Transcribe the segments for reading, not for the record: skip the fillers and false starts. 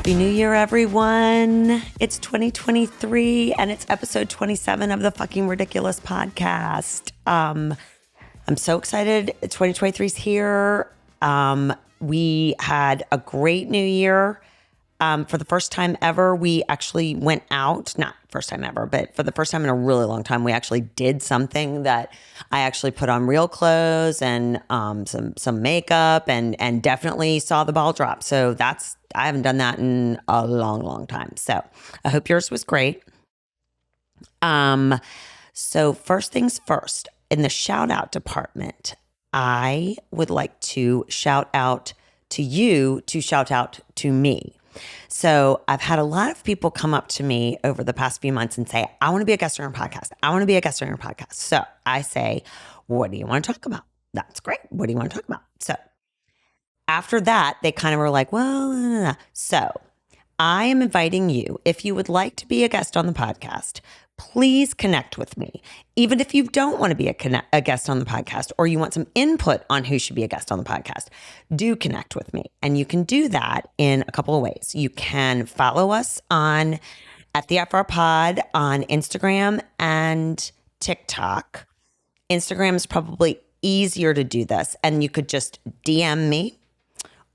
Happy New Year, everyone. It's 2023 and it's episode 27 of the fucking ridiculous podcast. I'm so excited. 2023 is here. We had a great New Year. For the first time ever, we actually went out, not first time ever, but for the first time in a really long time, we actually did something that I actually put on real clothes and some makeup and definitely saw the ball drop. So I haven't done that in a long, long time. So I hope yours was great. So first things first, in the shout out department, I would like to shout out to you to shout out to me. So I've had a lot of people come up to me over the past few months and say, I want to be a guest on your podcast. I want to be a guest on your podcast. So I say, what do you want to talk about? That's great. What do you want to talk about? So after that, they kind of were like, well, so I am inviting you, if you would like to be a guest on the podcast, please connect with me. Even if you don't want to be a guest on the podcast or you want some input on who should be a guest on the podcast, do connect with me. And you can do that in a couple of ways. You can follow us at the FR Pod on Instagram and TikTok. Instagram is probably easier to do this. And you could just DM me,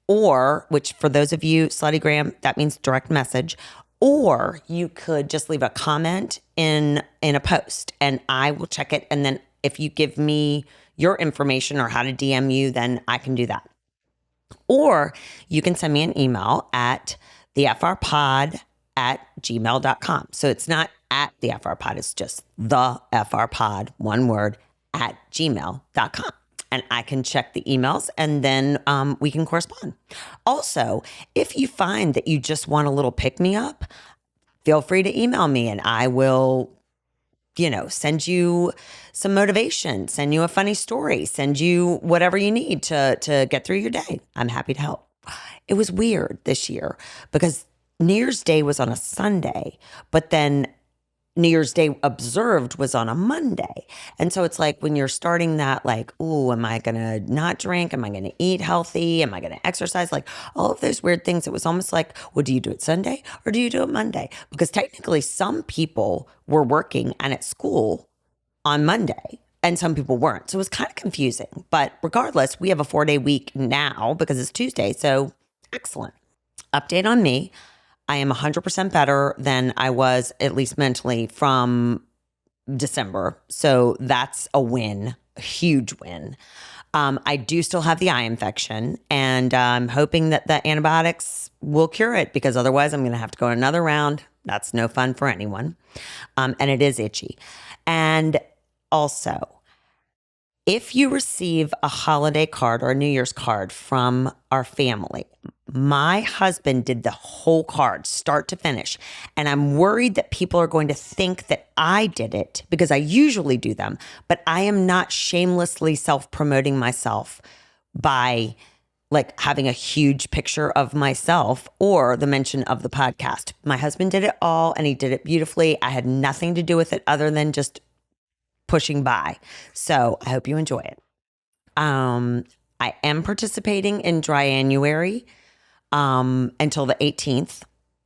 or, which for those of you, Sluttygram, that means direct message. Or you could just leave a comment in a post and I will check it. And then if you give me your information or how to DM you, then I can do that. Or you can send me an email at thefrpod@gmail.com. So it's not at the FRPod, it's just the FRPod, one word, at gmail.com. And I can check the emails and then we can correspond. Also, if you find that you just want a little pick-me-up, feel free to email me and I will, send you some motivation, send you a funny story, send you whatever you need to get through your day. I'm happy to help. It was weird this year because New Year's Day was on a Sunday, but then New Year's Day observed was on a Monday. And so it's like when you're starting that, like, ooh, am I going to not drink? Am I going to eat healthy? Am I going to exercise? Like all of those weird things. It was almost like, well, do you do it Sunday or do you do it Monday? Because technically some people were working and at school on Monday and some people weren't. So it was kind of confusing. But regardless, we have a 4-day week now because it's Tuesday. So excellent. Update on me. I am 100% better than I was, at least mentally, from December. So that's a win, a huge win. I do still have the eye infection, and I'm hoping that the antibiotics will cure it because otherwise I'm going to have to go another round. That's no fun for anyone. And it is itchy. And also, if you receive a holiday card or a New Year's card from our family, my husband did the whole card, start to finish. And I'm worried that people are going to think that I did it because I usually do them, but I am not shamelessly self-promoting myself by like having a huge picture of myself or the mention of the podcast. My husband did it all and he did it beautifully. I had nothing to do with it other than just pushing by. So I hope you enjoy it. I am participating in Dry-January until the 18th.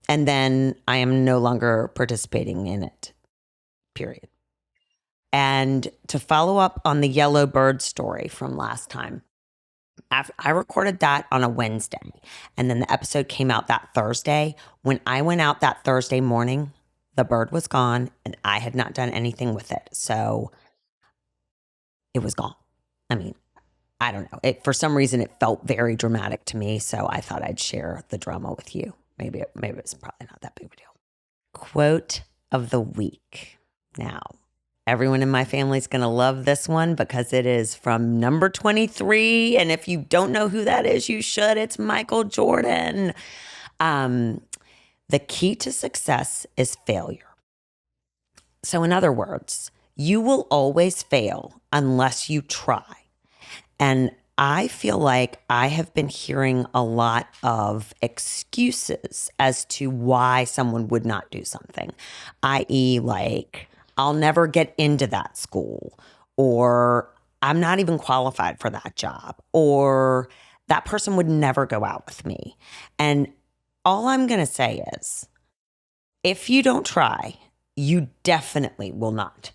And then I am no longer participating in it, period. And to follow up on the yellow bird story from last time, I recorded that on a Wednesday. And then the episode came out that Thursday. When I went out that Thursday morning, the bird was gone and I had not done anything with it. So it was gone. I mean, I don't know. For some reason, it felt very dramatic to me. So I thought I'd share the drama with you. Maybe it's probably not that big of a deal. Quote of the week. Now, everyone in my family is going to love this one because it is from number 23. And if you don't know who that is, you should. It's Michael Jordan. The key to success is failure. So in other words, you will always fail unless you try. And I feel like I have been hearing a lot of excuses as to why someone would not do something, i.e. like, I'll never get into that school, or I'm not even qualified for that job, or that person would never go out with me. And all I'm going to say is if you don't try, you definitely will not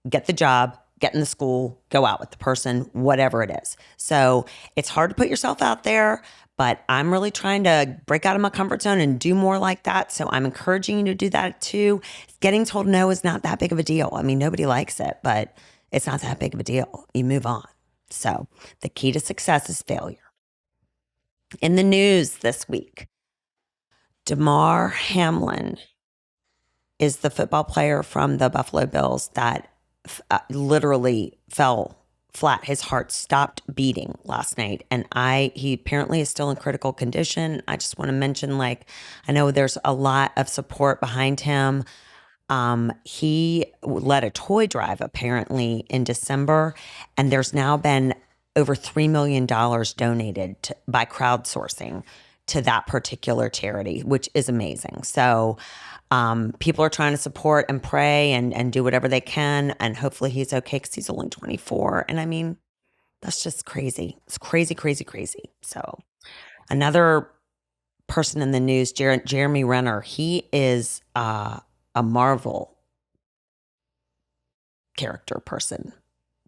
get the job, get in the school, go out with the person, whatever it is. So it's hard to put yourself out there, but I'm really trying to break out of my comfort zone and do more like that. So I'm encouraging you to do that too. Getting told no is not that big of a deal. I mean, nobody likes it, but it's not that big of a deal. You move on. So the key to success is failure. In the news this week, Damar Hamlin is the football player from the Buffalo Bills that literally fell flat. His heart stopped beating last night. And he apparently is still in critical condition. I just want to mention, like, I know there's a lot of support behind him. He led a toy drive apparently in December, and there's now been over $3 million donated by crowdsourcing to that particular charity, which is amazing. So people are trying to support and pray and do whatever they can. And hopefully he's okay because he's only 24. And I mean, that's just crazy. It's crazy, crazy, crazy. So another person in the news, Jeremy Renner, he is a Marvel character person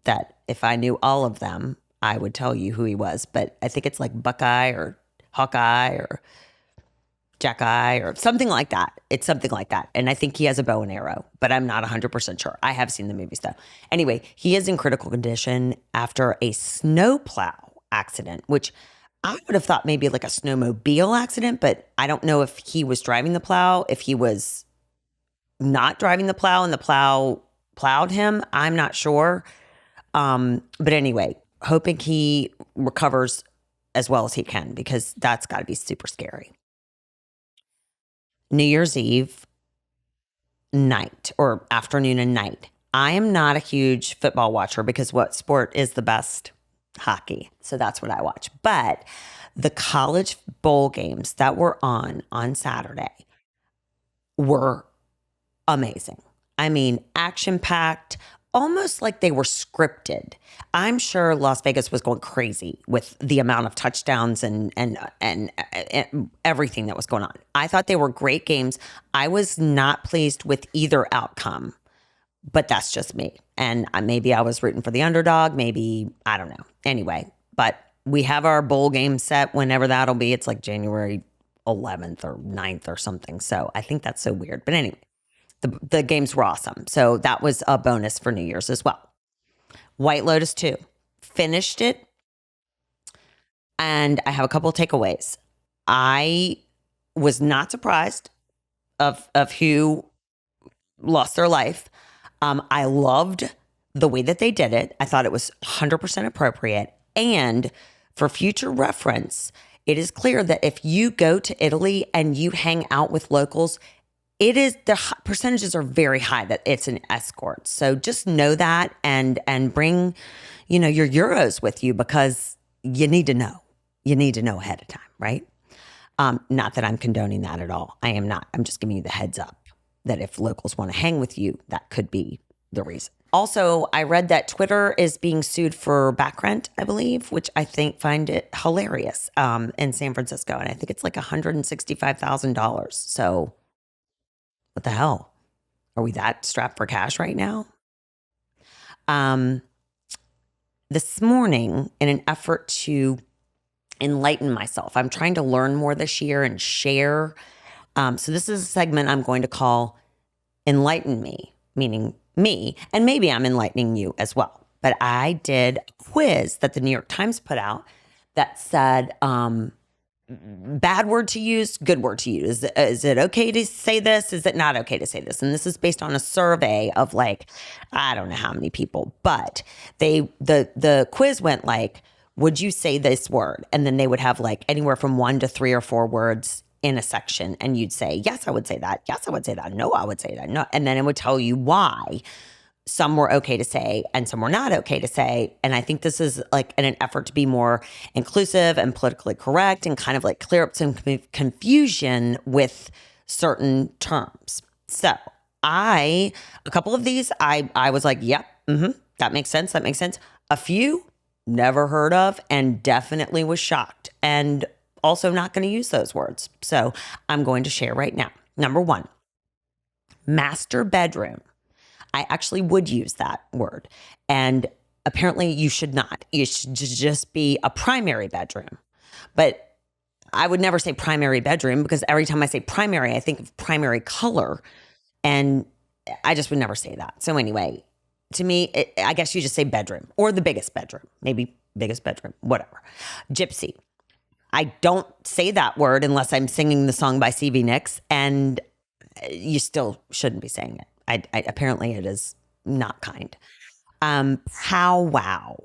that if I knew all of them, I would tell you who he was. But I think it's like Buckeye or Hawkeye or Jackeye or something like that. It's something like that. And I think he has a bow and arrow, but I'm not 100% sure. I have seen the movies though. Anyway, he is in critical condition after a snowplow accident, which I would have thought maybe like a snowmobile accident, but I don't know if he was driving the plow, if he was not driving the plow and the plow plowed him. I'm not sure. But anyway, hoping he recovers as well as he can, because that's got to be super scary. New Year's Eve night or afternoon and night. I am not a huge football watcher because what sport is the best? Hockey. So that's what I watch. But the college bowl games that were on Saturday were amazing. I mean, action-packed, almost like they were scripted. I'm sure Las Vegas was going crazy with the amount of touchdowns and everything that was going on. I thought they were great games. I was not pleased with either outcome, but that's just me. And maybe I was rooting for the underdog. Maybe, I don't know. Anyway, but we have our bowl game set whenever that'll be. It's like January 11th or 9th or something. So I think that's so weird. But anyway. The games were awesome. So that was a bonus for New Year's as well. White Lotus 2. Finished it. And I have a couple of takeaways. I was not surprised of who lost their life. I loved the way that they did it. I thought it was 100% appropriate. And for future reference, it is clear that if you go to Italy and you hang out with locals, the percentages are very high that it's an escort. So just know that and bring, your euros with you, because you need to know. You need to know ahead of time, right? Not that I'm condoning that at all. I am not. I'm just giving you the heads up that if locals want to hang with you, that could be the reason. Also, I read that Twitter is being sued for back rent, I believe, which I find it hilarious in San Francisco. And I think it's like $165,000. So what the hell? Are we that strapped for cash right now? This morning, in an effort to enlighten myself, I'm trying to learn more this year and share. So this is a segment I'm going to call Enlighten Me, meaning me, and maybe I'm enlightening you as well. But I did a quiz that the New York Times put out that said, bad word to use, good word to use. Is it okay to say this? Is it not okay to say this? And this is based on a survey of like, I don't know how many people, but the quiz went like, would you say this word? And then they would have like anywhere from 1 to 3 or 4 words in a section. And you'd say, yes, I would say that. Yes, I would say that. No, I would say that. No. And then it would tell you why some were okay to say and some were not okay to say. And I think this is like in an effort to be more inclusive and politically correct and kind of like clear up some confusion with certain terms. So a couple of these, I was like, yep, that makes sense. That makes sense. A few never heard of and definitely was shocked. And also not going to use those words. So I'm going to share right now. Number one, master bedroom. I actually would use that word. And apparently you should not. You should just be a primary bedroom. But I would never say primary bedroom because every time I say primary, I think of primary color. And I just would never say that. So anyway, to me, I guess you just say bedroom or the biggest bedroom, maybe biggest bedroom, whatever. Gypsy. I don't say that word unless I'm singing the song by CV Nicks, and you still shouldn't be saying it. Apparently it is not kind. Powwow.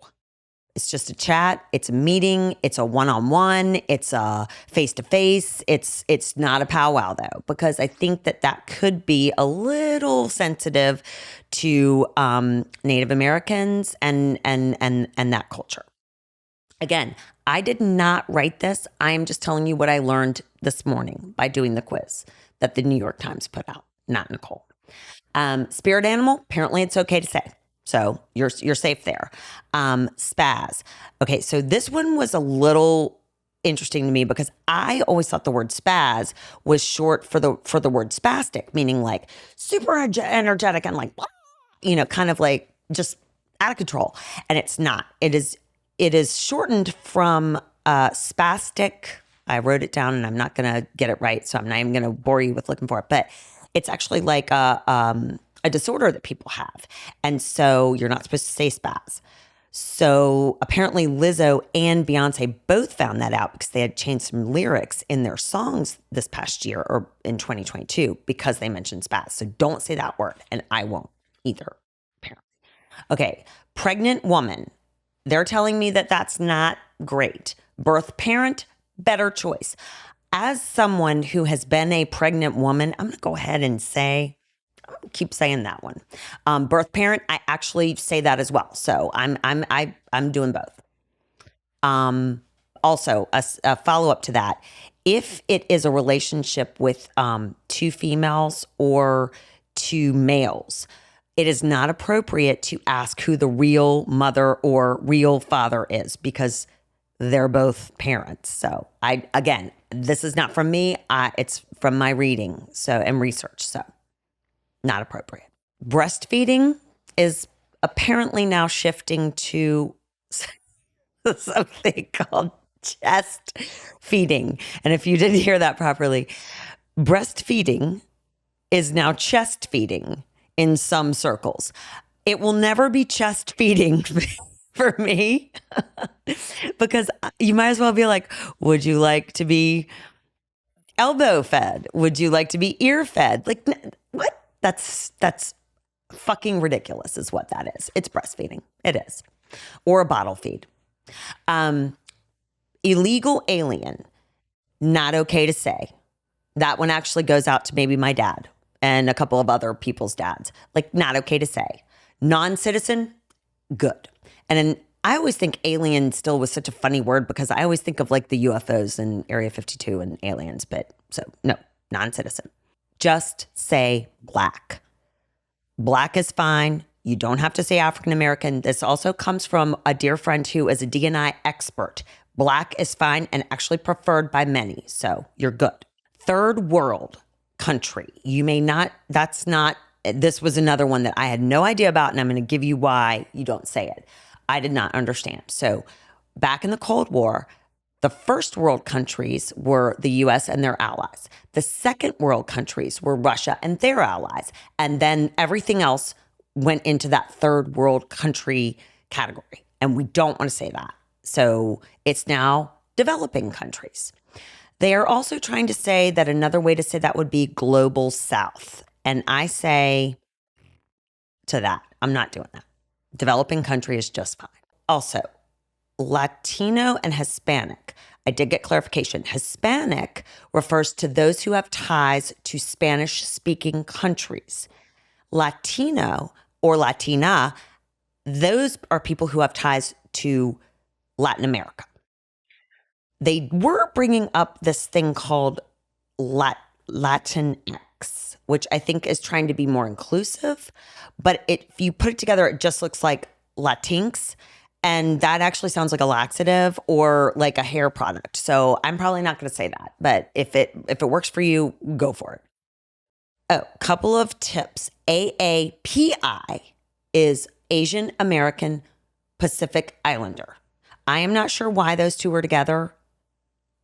It's just a chat. It's a meeting. It's a one-on-one. It's a face-to-face. It's not a powwow though, because I think that could be a little sensitive to Native Americans and that culture. Again, I did not write this. I am just telling you what I learned this morning by doing the quiz that the New York Times put out, not Nicole. Spirit animal, apparently it's okay to say. So you're safe there. Spaz. Okay, so this one was a little interesting to me because I always thought the word spaz was short for the word spastic, meaning like super energetic and like, kind of like just out of control. And it's not. It is shortened from spastic. I wrote it down and I'm not going to get it right, so I'm not even going to bore you with looking for it. But it's actually like a disorder that people have. And so you're not supposed to say spaz. So apparently Lizzo and Beyonce both found that out because they had changed some lyrics in their songs this past year or in 2022 because they mentioned spaz. So don't say that word, and I won't either, apparently. Okay, pregnant woman. They're telling me that that's not great. Birth parent, better choice. As someone who has been a pregnant woman, I'm going to go ahead and say, keep saying that one. Birth parent, I actually say that as well. So I'm doing both. Also, a follow up to that, if it is a relationship with two females or two males, it is not appropriate to ask who the real mother or real father is because they're both parents. So again, this is not from me. It's from my reading and research. So not appropriate. Breastfeeding is apparently now shifting to something called chest feeding. And if you didn't hear that properly, breastfeeding is now chest feeding in some circles. It will never be chest feeding for me because you might as well be like, would you like to be elbow fed? Would you like to be ear fed? Like, what? That's fucking ridiculous is what that is. It's breastfeeding. It is. Or a bottle feed. Illegal alien. Not okay to say. That one actually goes out to maybe my dad and a couple of other people's dads. Like, not okay to say. Non-citizen, good. And then I always think alien still was such a funny word because I always think of like the UFOs in Area 52 and aliens. But so no, non-citizen. Just say black. Black is fine. You don't have to say African American. This also comes from a dear friend who is a D&I expert. Black is fine and actually preferred by many. So you're good. Third world country. You may not, this was another one that I had no idea about, and I'm going to give you why you don't say it. I did not understand. So back in the Cold War, the first world countries were the US and their allies. The second world countries were Russia and their allies. And then everything else went into that third world country category. And we don't want to say that. So it's now developing countries. They are also trying to say that another way to say that would be global south. And I say to that, I'm not doing that. Developing country is just fine. Also, Latino and Hispanic. I did get clarification. Hispanic refers to those who have ties to Spanish-speaking countries. Latino or Latina, those are people who have ties to Latin America. They were bringing up this thing called Latinx, which I think is trying to be more inclusive. But if you put it together, it just looks like Latinx. And that actually sounds like a laxative or like a hair product. So I'm probably not going to say that, but if it works for you, go for it. Oh, couple of tips. AAPI is Asian American Pacific Islander. I am not sure why those two are together.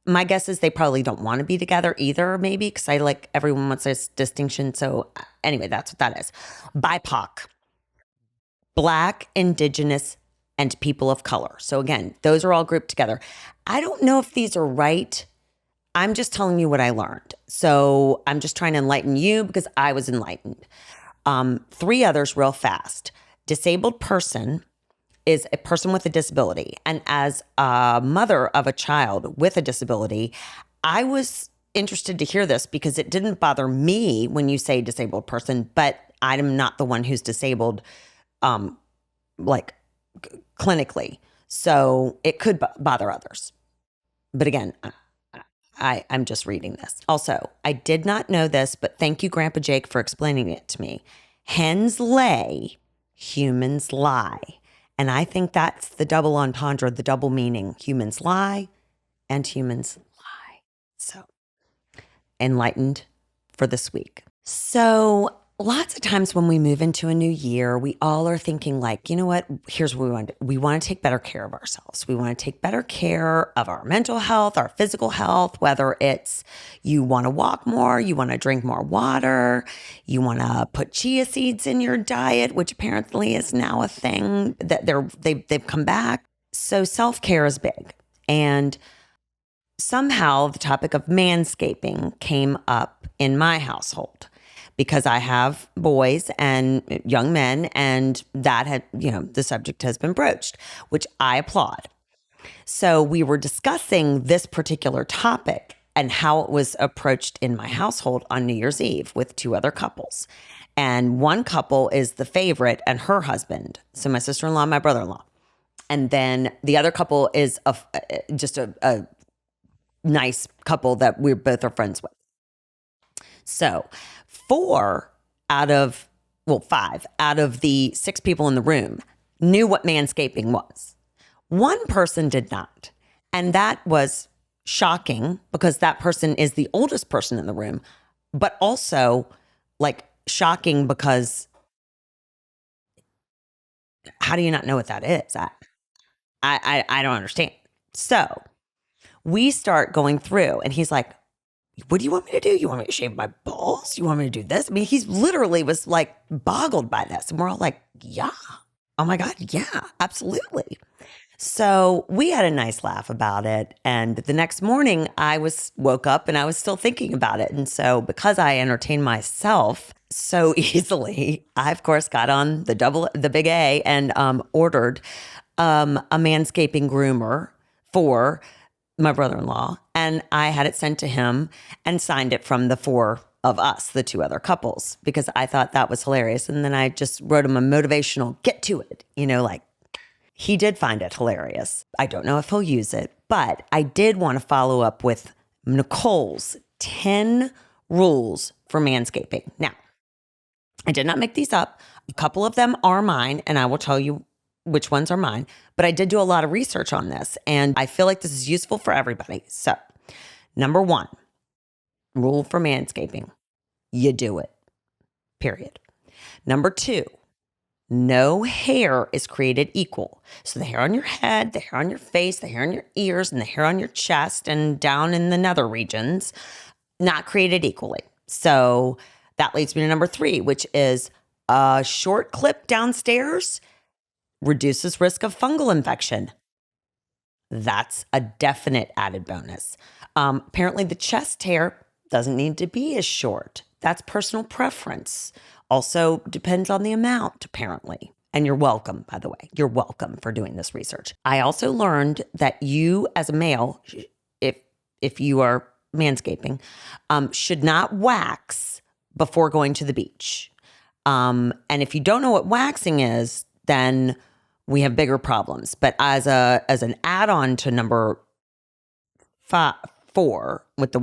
My guess is they probably don't want to be together either, maybe, because I like everyone wants this distinction. So anyway, that's what that is. BIPOC, Black, Indigenous, and people of color. So again, those are all grouped together. I don't know if these are right. I'm just telling you what I learned. So I'm just trying to enlighten you because I was enlightened. Three others real fast. Disabled person is a person with a disability. And as a mother of a child with a disability, I was interested to hear this because it didn't bother me when you say disabled person, but I'm not the one who's disabled, like clinically. So it could bother others. But again, I'm just reading this. Also, I did not know this, but thank you, Grandpa Jake, for explaining it to me. Hens lay, humans lie. And I think that's the double entendre, the double meaning. Humans lie and humans lie. So enlightened for this week. So lots of times when we move into a new year, we all are thinking like, you know what, here's what we want to do. We want to take better care of ourselves. We want to take better care of our mental health, our physical health, whether it's you want to walk more, you want to drink more water, you want to put chia seeds in your diet, which apparently is now a thing that they've come back. So self-care is big. And somehow the topic of manscaping came up in my household because I have boys and young men, and that had, the subject has been broached, which I applaud. So we were discussing this particular topic and how it was approached in my household on New Year's Eve with two other couples. And one couple is the favorite and her husband. So my sister-in-law, my brother-in-law. And then the other couple is just a nice couple that we both are friends with. So 5 out of the 6 people in the room knew what manscaping was. One person did not. And that was shocking because that person is the oldest person in the room, but also like shocking because how do you not know what that is? I don't understand. So we start going through and he's like, what do you want me to do? You want me to shave my balls? You want me to do this? I mean, he literally was like boggled by this. And we're all like, yeah. Oh my God. Yeah, absolutely. So we had a nice laugh about it. And the next morning I woke up and I was still thinking about it. And so because I entertain myself so easily, I of course got on the big A and ordered a manscaping groomer for my brother-in-law, and I had it sent to him and signed it from the 4 of us, the 2 other couples, because I thought that was hilarious. And then I just wrote him a motivational, get to it, like he did find it hilarious. I don't know if he'll use it, but I did want to follow up with Nicole's 10 rules for manscaping. Now, I did not make these up. A couple of them are mine, and I will tell you which ones are mine, but I did do a lot of research on this and I feel like this is useful for everybody. So, number 1, rule for manscaping, you do it, period. Number 2, no hair is created equal. So the hair on your head, the hair on your face, the hair on your ears, and the hair on your chest and down in the nether regions, not created equally. So that leads me to number 3, which is a short clip downstairs reduces risk of fungal infection. That's a definite added bonus. Apparently, the chest hair doesn't need to be as short. That's personal preference. Also depends on the amount, apparently. And you're welcome, by the way. You're welcome for doing this research. I also learned that you, as a male, if you are manscaping, should not wax before going to the beach. And if you don't know what waxing is, then we have bigger problems. But as an add-on to number 4 with the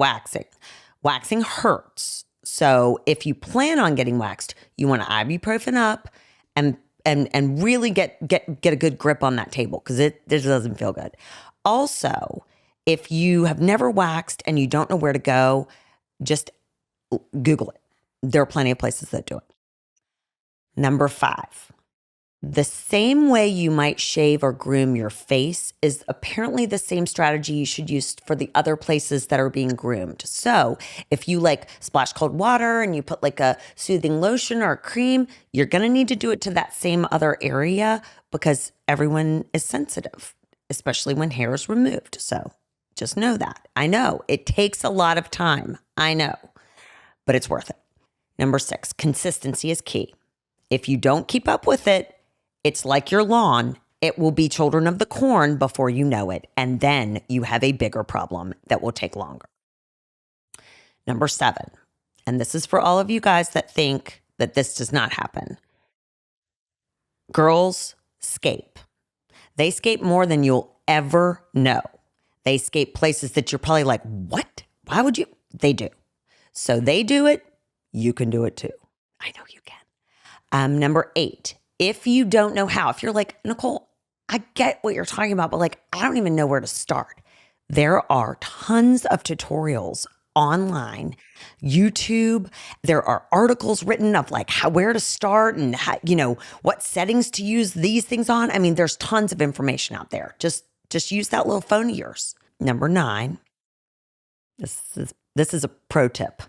waxing hurts. So if you plan on getting waxed, you want to ibuprofen up and and really get a good grip on that table, because it doesn't feel good. Also, if you have never waxed and you don't know where to go, just Google it. There are plenty of places that do it. Number 5, the same way you might shave or groom your face is apparently the same strategy you should use for the other places that are being groomed. So if you like splash cold water and you put like a soothing lotion or a cream, you're going to need to do it to that same other area, because everyone is sensitive, especially when hair is removed. So just know that. I know it takes a lot of time. I know, but it's worth it. Number 6, consistency is key. If you don't keep up with it, it's like your lawn. It will be children of the corn before you know it. And then you have a bigger problem that will take longer. Number 7, and this is for all of you guys that think that this does not happen. Girls scape. They scape more than you'll ever know. They scape places that you're probably like, what? Why would you? They do. So they do it. You can do it too. I know you can. Number 8, if you don't know how, if you're like, Nicole, I get what you're talking about, but like, I don't even know where to start. There are tons of tutorials online, YouTube. There are articles written of like where to start and how, what settings to use these things on. I mean, there's tons of information out there. Just use that little phone of yours. Number 9, this is a pro tip.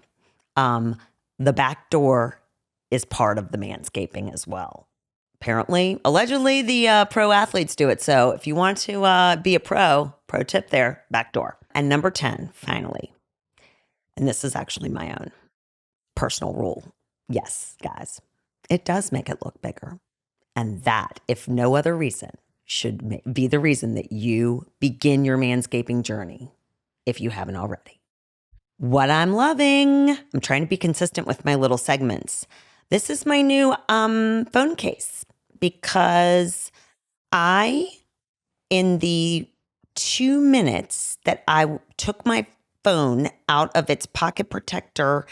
The back door is part of the manscaping as well. Apparently, allegedly, the pro athletes do it. So if you want to be a pro tip there, back door. And number 10, finally, and this is actually my own personal rule. Yes, guys, it does make it look bigger. And that, if no other reason, should be the reason that you begin your manscaping journey if you haven't already. What I'm loving, I'm trying to be consistent with my little segments. This is my new phone case, because in the 2 minutes that I took my phone out of its pocket protector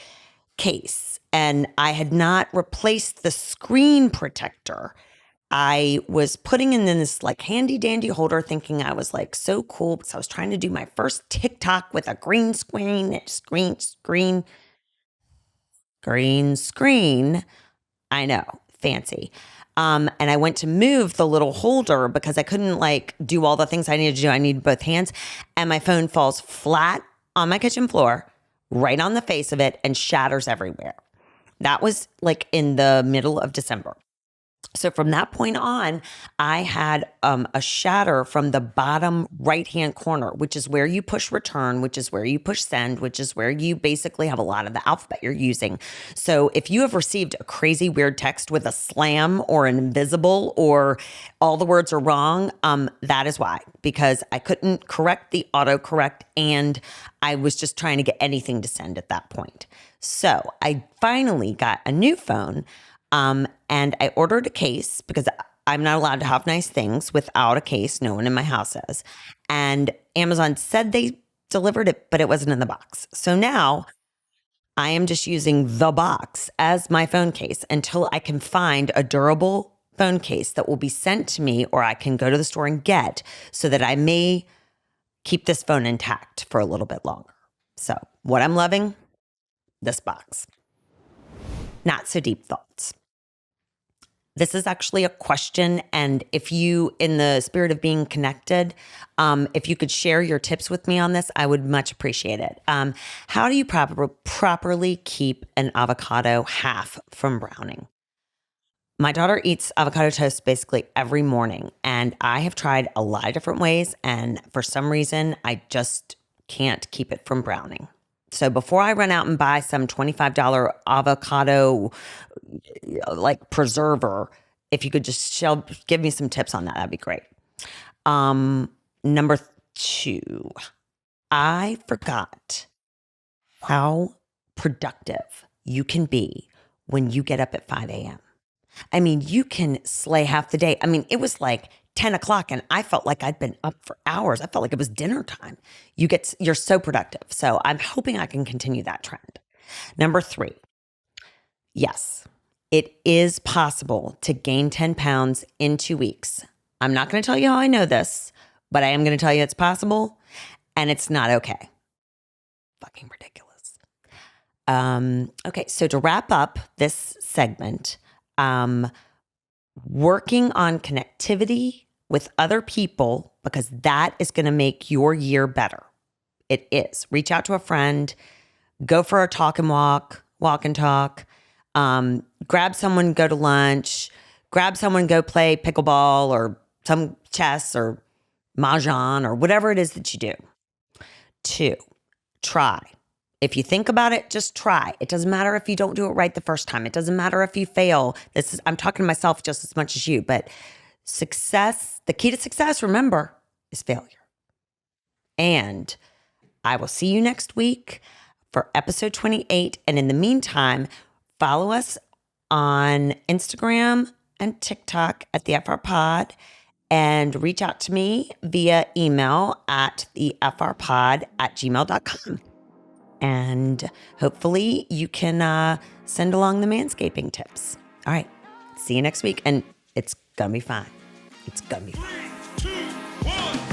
case and I had not replaced the screen protector, I was putting in this like handy dandy holder, thinking I was like so cool, because I was trying to do my first TikTok with a green screen. I know, fancy. And I went to move the little holder because I couldn't like do all the things I needed to do. I needed both hands. And my phone falls flat on my kitchen floor, right on the face of it, and shatters everywhere. That was like in the middle of December. So from that point on, I had a shatter from the bottom right-hand corner, which is where you push return, which is where you push send, which is where you basically have a lot of the alphabet you're using. So if you have received a crazy weird text with a slam or an invisible or all the words are wrong, that is why, because I couldn't correct the autocorrect and I was just trying to get anything to send at that point. So I finally got a new phone. And I ordered a case because I'm not allowed to have nice things without a case. No one in my house is. And Amazon said they delivered it, but it wasn't in the box. So now I am just using the box as my phone case until I can find a durable phone case that will be sent to me, or I can go to the store and get, so that I may keep this phone intact for a little bit longer. So what I'm loving, this box. Not so deep thoughts. This is actually a question, and if you, in the spirit of being connected, if you could share your tips with me on this, I would much appreciate it. How do you properly keep an avocado half from browning? My daughter eats avocado toast basically every morning, and I have tried a lot of different ways, and for some reason, I just can't keep it from browning. So before I run out and buy some $25 avocado like preserver, if you could just give me some tips on that, that'd be great. Number 2, I forgot how productive you can be when you get up at 5 a.m. I mean, you can slay half the day. I mean, it was like 10 o'clock and I felt like I'd been up for hours. I felt like it was dinner time. You're so productive. So I'm hoping I can continue that trend. Number 3, yes, It is possible to gain 10 pounds in 2 weeks. I'm not going to tell you how I know this, but I am going to tell you it's possible, and it's not okay. Fucking ridiculous. Okay, so to wrap up this segment, working on connectivity with other people, because that is going to make your year better. It is. Reach out to a friend, go for a walk and talk, grab someone, go to lunch, grab someone, go play pickleball or some chess or mahjong or whatever it is that you do. 2, try. If you think about it, just try. It doesn't matter if you don't do it right the first time. It doesn't matter if you fail. I'm talking to myself just as much as you, but success, the key to success, remember, is failure. And I will see you next week for episode 28. And in the meantime, follow us on Instagram and TikTok at the FR Pod, and reach out to me via email at thefrpod@gmail.com. And hopefully you can send along the manscaping tips. All right. See you next week. And it's going to be fine. It's going to be fine. 3, 2, 1.